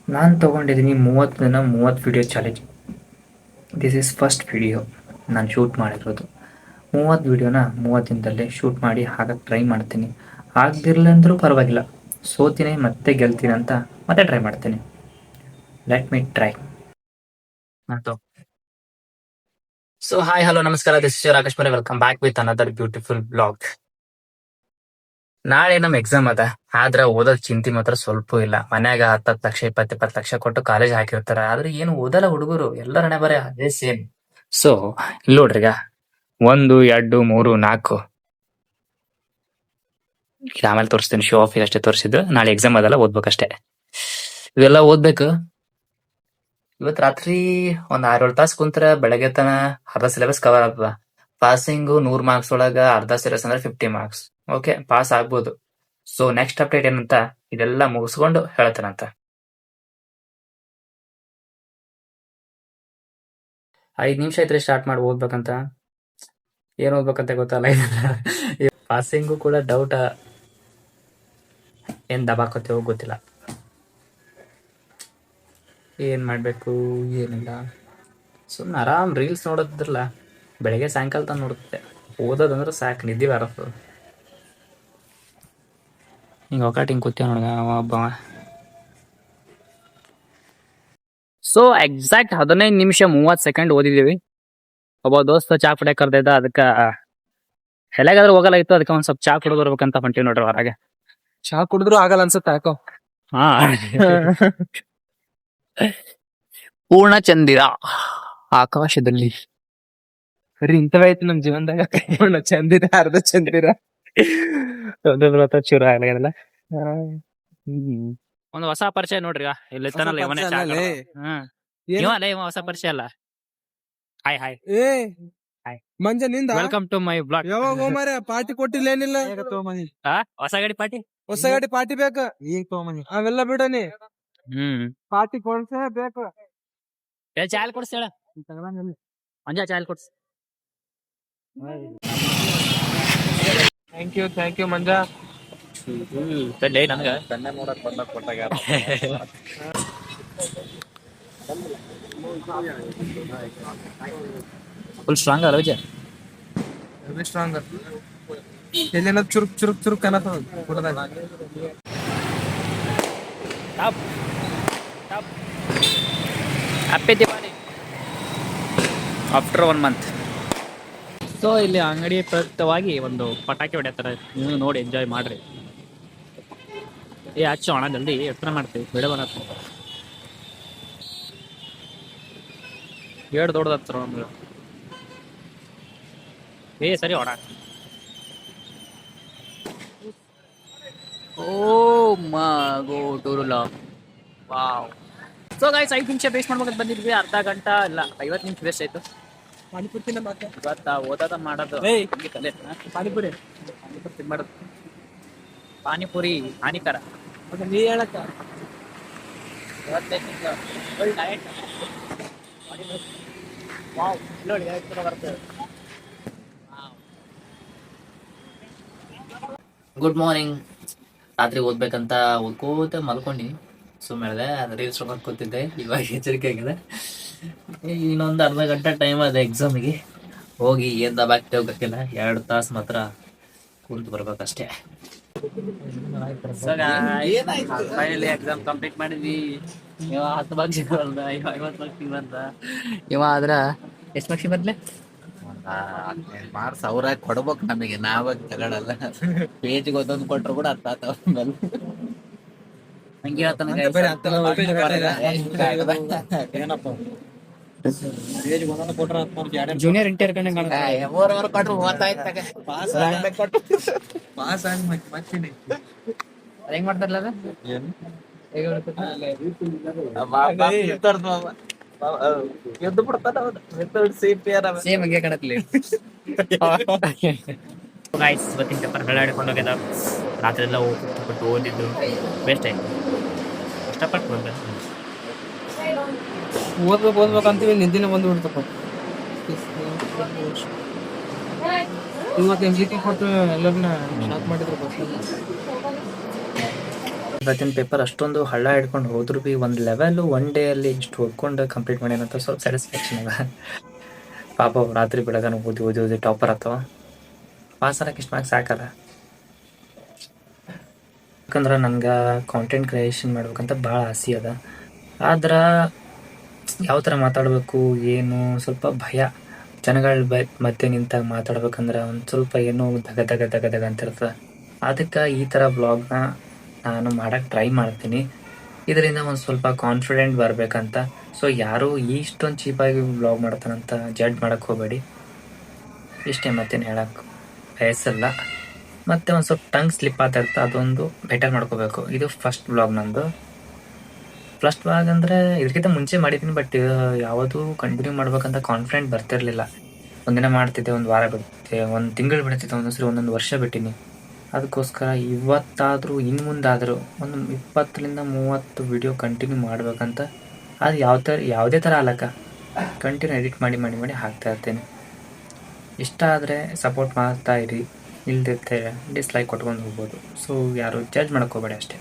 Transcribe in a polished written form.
ನಾನು ತೊಗೊಂಡಿದ್ದೀನಿ 30 ದಿನ 30 video challenge. This is first video ನಾನು ಶೂಟ್ ಮಾಡಿರೋದು. 30 ವಿಡಿಯೋನ 30 ದಿನದಲ್ಲೇ ಶೂಟ್ ಮಾಡಿ ಹಾಕಕ್ಕೆ ಟ್ರೈ ಮಾಡ್ತೀನಿ. ಆಗದಿರಲಿಲ್ಲ ಅಂದರೂ ಪರವಾಗಿಲ್ಲ, ಸೋತೀನಿ ಮತ್ತೆ ಗೆಲ್ತೀನಿ ಅಂತ ಮತ್ತೆ ಟ್ರೈ ಮಾಡ್ತೀನಿ. Let me try. So hi hello ನಮಸ್ಕಾರ, ದಿಸ್ ಇಸ್ ರಾಕೇಶ್ ಮರೆ. Welcome back with another beautiful blog. ನಾಳೆ ನಮ್ ಎಕ್ಸಾಮ್ ಅದ, ಆದ್ರ ಓದೋದ್ ಚಿಂತೆ ಮಾತ್ರ ಸ್ವಲ್ಪ ಇಲ್ಲ. ಮನ್ಯಾಗ 10 ಲಕ್ಷ 20 ಲಕ್ಷ ಕೊಟ್ಟು ಕಾಲೇಜ್ ಹಾಕಿರ್ತಾರ, ಆದ್ರೆ ಏನು ಓದಲ್ಲ ಹುಡುಗರು. ಎಲ್ಲರ ಹಣೆ ಬರ ಅದೇ ಸೇಮ್. ಸೊ ಇಲ್ಲಿ ನೋಡ್ರಿಗ 1 2 3 4 ಆಮೇಲೆ ತೋರಿಸ್ತೀನಿ. ಶೋ ಆಫ್ ಅಷ್ಟೇ ತೋರಿಸಿದ್ದು. ನಾಳೆ ಎಕ್ಸಾಮ್ ಅದಲ್ಲ, ಓದ್ಬೇಕಷ್ಟೇ. ಇವೆಲ್ಲ ಓದ್ಬೇಕು. ಇವತ್ ರಾತ್ರಿ ಒಂದ್ 6-7 ತಾಸು ಕುಂತ್ರ ಬೆಳಗ್ಗೆ ತನ ಅರ್ಧ ಸಿಲೆಬಸ್ ಕವರ್ ಆಗ್ತದ. ಪಾಸಿಂಗ್ 100 ಮಾರ್ಕ್ಸ್ ಒಳಗ ಅರ್ಧ ಸಿಲೆಬಸ್ ಅಂದ್ರೆ 50 ಮಾರ್ಕ್ಸ್. ಓಕೆ, ಪಾಸ್ ಆಗ್ಬೋದು. ಸೊ ನೆಕ್ಸ್ಟ್ ಅಪ್ಡೇಟ್ ಏನಂತ ಇದೆಲ್ಲ ಮುಗಿಸ್ಕೊಂಡು ಹೇಳ್ತಾನಂತ. 5 ನಿಮಿಷ ಐತ್ರಿ ಸ್ಟಾರ್ಟ್ ಮಾಡಿ ಓದ್ಬೇಕಂತ. ಏನ್ ಓದ್ಬೇಕಂತ ಗೊತ್ತಲ್ಲ. ಪಾಸಿಂಗು ಕೂಡ ಡೌಟ್, ಏನ್ ದಬಾಕೋತೇವೋ ಗೊತ್ತಿಲ್ಲ. ಏನ್ ಮಾಡ್ಬೇಕು ಏನಿಲ್ಲ, ಸುಮ್ನೆ ಆರಾಮ್ ರೀಲ್ಸ್ ನೋಡೋದಿದ್ರಲ್ಲ, ಬೆಳಗ್ಗೆ ಸಾಯಂಕಾಲ ತನಕ ನೋಡುತ್ತೆ. ಓದೋದಂದ್ರೆ ಸಾಕು, ನಿದ್ದೆ ಬರತ್ತದ. ಹಿಂಗೆ ಒಕಾಟಿ ಹಿಂಗೆ ಕೂತೇವ ನೋಡ ಒಬ್ಬ. ಸೊ ಎಕ್ಸಾಕ್ಟ್ 15 ನಿಮಿಷ 30 ಸೆಕೆಂಡ್ ಓದಿದೀವಿ. ಒಬ್ಬ ದೋಸ್ತ ಚಾ ಕುಡಿಯಕ್ ಕರ್ದಿದ್ದ, ಅದಕ್ಕೆ ಎಲೆಗಾದ್ರೂ ಹೋಗಲಾಗಿತ್ತು. ಅದಕ್ಕೆ ಒಂದ್ ಸ್ವಲ್ಪ ಚಾ ಕುಡಿದು ಬರ್ಬೇಕಂತ ಹೊಂಟಿವಿ ನೋಡ್ರಿ ಹೊರಗೆ. ಚಾ ಕುಡಿದ್ರು ಆಗಲ್ಲ ಅನ್ಸುತ್ತೆ ಯಾಕೋ. ಹಾ ಪೂರ್ಣ ಚಂದಿರ ಆಕಾಶದಲ್ಲಿ. ಸರಿ, ಇಂಥವೇ ಐತಿ ನಮ್ ಜೀವನದಾಗ. ಪೂರ್ಣ ಚಂದಿರ, ಅರ್ಧ ಚಂದಿರ, ಒಂದೊಂದು ಚೂರು ಆಗಲ್ಲ. ಒಂದು ಹೊಸ ಪರಿಚಯ ನೋಡ್ರಿ. ಇಲ್ಲಿ ತನಲ್ಲ ಇವನೇ ಚಾ ಕುಡ್ದ. ಇವ ಅಲ್ಲ, ಇವ ಹೊಸ ಪರಿಚಯ ಅಲ್ಲ. ಹಾಯ್ ಹಾಯ್ ಏ ಹಾಯ್, ಮಂಜ ನಿಂದ ವೆಲ್ಕಮ್ ಟು ಮೈ ಬ್ಲಾಗ್. ಯಾವಾಗ ಹೋಮಾರ ಪಾರ್ಟಿ ಕೊಟ್ಟಿಲ್ಲ ಏನಿಲ್ಲ. ಹೊಸ ಗಾಡಿ ಪಾರ್ಟಿ, ಹೊಸ ಗಾಡಿ ಪಾರ್ಟಿ ಬೇಕ ಈಗ ತಗೊಂಬನಿ. ಅವೆಲ್ಲ ಬಿಡನಿ, ಪಾರ್ಟಿ ಕೊಡ್ಸೇ ಬೇಕು. ಚಾಲ್ ಕೊಡ್ಸ್ ಹೇಳ ಮಂಜ, ಚಾಲ್ ಕೊಡ್ಸ್. ಥ್ಯಾಂಕ್ ಯು ಮಂಜ. ನನಗ ಕಣ್ಣೆ ನೋಡಕ್ ಬಂದಾಗ ಕೊಟ್ಟಾಗ ಫುಲ್ ಸ್ಟ್ರಾಂಗ್ ಅಲ್ಲ ವಿಜಯ್. ಸ್ಟ್ರಾಂಗ್ ಎಲ್ಲಿನ ಚುರುಕ್ ಚುರುಕ್ ಚುರುಕ್ ಅನ್ನತ್ತ ಕೊಡದಾಗ. Happy Diwali after 1 month. So ಇಲ್ಲಿ ಅಂಗಡಿ ಪ್ರಯುಕ್ತವಾಗಿ ಒಂದು ಪಟಾಕಿ ಹೊಡೆಯತ್ತಾರೆ, ನೀವು ನೋಡಿ ಎಂಜಾಯ್ ಮಾಡ್ರಿ. ಏ ಹಚ್ಚು ಅಣ್ಣ, ಜಲ್ದಿ ಎತ್ತರ ಮಾಡ್ತೀವಿ, ಬಿಡ ಬರತ್ತ. ಏಡ್ ದೊಡ್ಡದ ಹತ್ರ ಒಂದು. ಏ ಸರಿ ಅಣ್ಣ. ಓ ಮಾ ಗೋ ಟೂರುಲ ವಾವ್. ಸೊ ಗೈಸ್ 5 ನಿಮಿಷ ವೇಸ್ಟ್ ಮಾಡ್ಬೇಕಂತ ಬಂದಿದ್ವಿ. ಅರ್ಧ ಗಂಟೆ ಇಲ್ಲ 50 ನಿಮಿಷ ವೇಸ್ಟ್ ಆಯ್ತು. ಪಾನಿಪುರಿ ಮತ್ತೆ ಇವತ್ತ ಓದೋದ ಮಾಡೋದು. ಪಾನಿಪುರಿ ಮಾಡೋದು. ಪಾನಿಪುರಿ ಹಾನಿಕರ. ನೀ ಹೇಳಕ್ಕ ಗುಡ್ ಮಾರ್ನಿಂಗ್. ರಾತ್ರಿ ಓದ್ಬೇಕಂತ ಓದ್ಕೋತ ಮಲ್ಕೊಂಡಿ. ಸುಮ್ಮನೆ ರೀಲ್ಸ್ ನೋಡ್ಕೊಂಡು ಕೂತಿದ್ದೆ. ಇವಾಗ ಎಚ್ಚರಿಕೆ ಆಗಿದೆ. ಇನ್ನೊಂದು ಅರ್ಧ ಗಂಟೆ ಟೈಮ್ ಅದ ಎಕ್ಸಾಮಿಗೆ. ಹೋಗಿ ಏನ್ ದಬಾಕ್ತೇವೆ ಗೊತ್ತಿಲ್ಲ. 2 ತಾಸು ಮಾತ್ರ ಕುಂತು ಬರ್ಬೇಕಷ್ಟೇ. ಫೈನಲಿ ಎಕ್ಸಾಮ್ ಕಂಪ್ಲೀಟ್ ಮಾಡಿದ್ವಿ. ಇವ 10 ಮಾರ್ಕ್ಸ್ ಬಂದ, ಇವ 50 ಮಾರ್ಕ್ಸ್ ಬಂದ. ಇವ ಆದ್ರ ಎಷ್ಟು ಮಾರ್ಕ್ಸ್ ಬಂದ್ಲೆ? ಮಾರ್ಕ್ಸ್ ಅವ್ರ ಕೊಡ್ಬೇಕು ನಮಗೆ, ನಾವಾಗ ತಗೊಳಲ್ಲ. ಪೇಜ್ಗೆ ಒಂದೊಂದು ಕೊಟ್ರು ಕೂಡ ಅರ್ಥ ಆತಾವ. ಹಂಗೆ ಜೂನಿಯರ್ ಇಂಟರ್ ಕೊಟ್ರು ಓದ್ತಾಯ್ತಾಗ ಪಾಸ್ ಆಗಿ ಮತ್ತೆ ಹೆಂಗ್ ಮಾಡ್ತಾರಲ್ಲ ಅದು? ಎದ್ದು ಬಿಡ್ತಾನ ಮೆಥಡ್ ಸೇಮ್ ಹಂಗೆ ಕಾಣತ್ಲಿ. ಗೈಸ್ ಇವತ್ತಿನ ಪೇಪರ್ ಬೆಳಾಡಿಕೊಂಡು ಹೋಗ್ಯದ. ರಾತ್ರಿ ಎಲ್ಲ ಓದ್ಬಿಟ್ಟು ಓದಿದ್ದು ವೇಸ್ಟ್ ಆಯ್ತು. ಕಷ್ಟಪಟ್ಟು ಬಂದ. ಓದ್ಬೇಕಂತೀವಿ, ನಿದ್ದಿನ ಬಂದು ಬಿಡ್ತಪ್ಪ. ಇವತ್ತು MCQ ಕೊಟ್ಟು ಎಲ್ಲರನ್ನ ಶಾಕ್ ಮಾಡಿದ್ರು. ಇವತ್ತಿನ ಪೇಪರ್ ಅಷ್ಟೊಂದು ಹಳ್ಳ ಹಿಡ್ಕೊಂಡು ಹೋದ್ರು ಬಿ ಒಂದು ಲೆವೆಲ್ ಒನ್ ಡೇ ಅಲ್ಲಿ ಇಷ್ಟು ಓದ್ಕೊಂಡು ಕಂಪ್ಲೀಟ್ ಮಾಡ್ಯಾನಂತ ಸ್ವಲ್ಪ ಸ್ಯಾಟಿಸ್ಫ್ಯಾಕ್ಷನ್ ಅದ. ಪಾಪ ಅವ್ ರಾತ್ರಿ ಬೆಳಗನ ಓದಿ ಟಾಪರ್ ಆತವ. ಪಾಸ್ ಆಗಕ್ಕೆ ಇಷ್ಟು ಮಾರ್ಕ್ಸ್ ಸಾಕಲ್ಲ. ಯಾಕಂದ್ರೆ ನನ್ಗೆ ಕಾಂಟೆಂಟ್ ಕ್ರಿಯೇಷನ್ ಮಾಡ್ಬೇಕಂತ ಭಾಳ ಆಸೆ ಅದ. ಆದ್ರೆ ಯಾವ ಥರ ಮಾತಾಡಬೇಕು ಏನು ಸ್ವಲ್ಪ ಭಯ. ಜನಗಳ ಮಧ್ಯೆ ನಿಂತಾಗ ಮಾತಾಡ್ಬೇಕಂದ್ರೆ ಒಂದು ಸ್ವಲ್ಪ ಏನೋ ದಗ ಅಂತಿರ್ತದೆ. ಅದಕ್ಕೆ ಈ ಥರ ವ್ಲಾಗ್ನ ನಾನು ಮಾಡೋಕ್ಕೆ ಟ್ರೈ ಮಾಡ್ತೀನಿ. ಇದರಿಂದ ಒಂದು ಸ್ವಲ್ಪ ಕಾನ್ಫಿಡೆಂಟ್ ಬರಬೇಕಂತ. ಸೊ ಯಾರೂ ಇಷ್ಟೊಂದು ಚೀಪಾಗಿ ವ್ಲಾಗ್ ಮಾಡ್ತಾನಂತ ಜಡ್ಜ್ ಮಾಡೋಕ್ಕೆ ಹೋಗಬೇಡಿ. ಇಷ್ಟೇ, ಮತ್ತೇನು ಹೇಳಕ್ಕೆ ಬಯಸಲ್ಲ. ಮತ್ತು ಒಂದು ಸ್ವಲ್ಪ ಟಂಗ್ ಸ್ಲಿಪ್ ಆಗ್ತಿರ್ತ, ಅದೊಂದು ಬೆಟರ್ ಮಾಡ್ಕೋಬೇಕು. ಇದು ಫಸ್ಟ್ ವ್ಲಾಗ್ ನಂದು. ಫಸ್ಟ್ ವ್ಲಾಗ್ ಅಂದರೆ ಇದಕ್ಕಿಂತ ಮುಂಚೆ ಮಾಡಿದ್ದೀನಿ, ಬಟ್ ಯಾವುದು ಕಂಟಿನ್ಯೂ ಮಾಡ್ಬೇಕಂತ ಕಾನ್ಫಿಡೆಂಟ್ ಬರ್ತಿರ್ಲಿಲ್ಲ. ಒಂದಿನ ಮಾಡ್ತಿದ್ದೆ, ಒಂದು ವಾರ ಬಿಡ್ತಿದ್ದೆ, ಒಂದು ತಿಂಗಳು ಬಿಡ್ತಿದ್ದೆ, ಒಂದೊಂದ್ಸರಿ ಒಂದೊಂದು ವರ್ಷ ಬಿಟ್ಟಿನಿ. ಅದಕ್ಕೋಸ್ಕರ ಇವತ್ತಾದರೂ ಇನ್ನು ಮುಂದಾದರೂ ಒಂದು 20-30 ವಿಡಿಯೋ ಕಂಟಿನ್ಯೂ ಮಾಡ್ಬೇಕಂತ. ಅದು ಯಾವುದೇ ಥರ ಅಲ್ಲಕ್ಕ, ಕಂಟಿನ್ಯೂ ಎಡಿಟ್ ಮಾಡಿ ಹಾಕ್ತಾ ಇರ್ತೇನೆ. ಇಷ್ಟ ಆದರೆ ಸಪೋರ್ಟ್ ಮಾಡ್ತಾ ಇರಿ, ಇಲ್ದಿರ್ತಾರೆ ಡಿಸ್ಲೈಕ್ ಕೊಟ್ಕೊಂಡು ಹೋಗ್ಬೋದು. ಸೊ ಯಾರು ಜಡ್ಜ್ ಮಾಡೋಕ್ಕೆ ಹೋಗಬೇಡಿ ಅಷ್ಟೇ.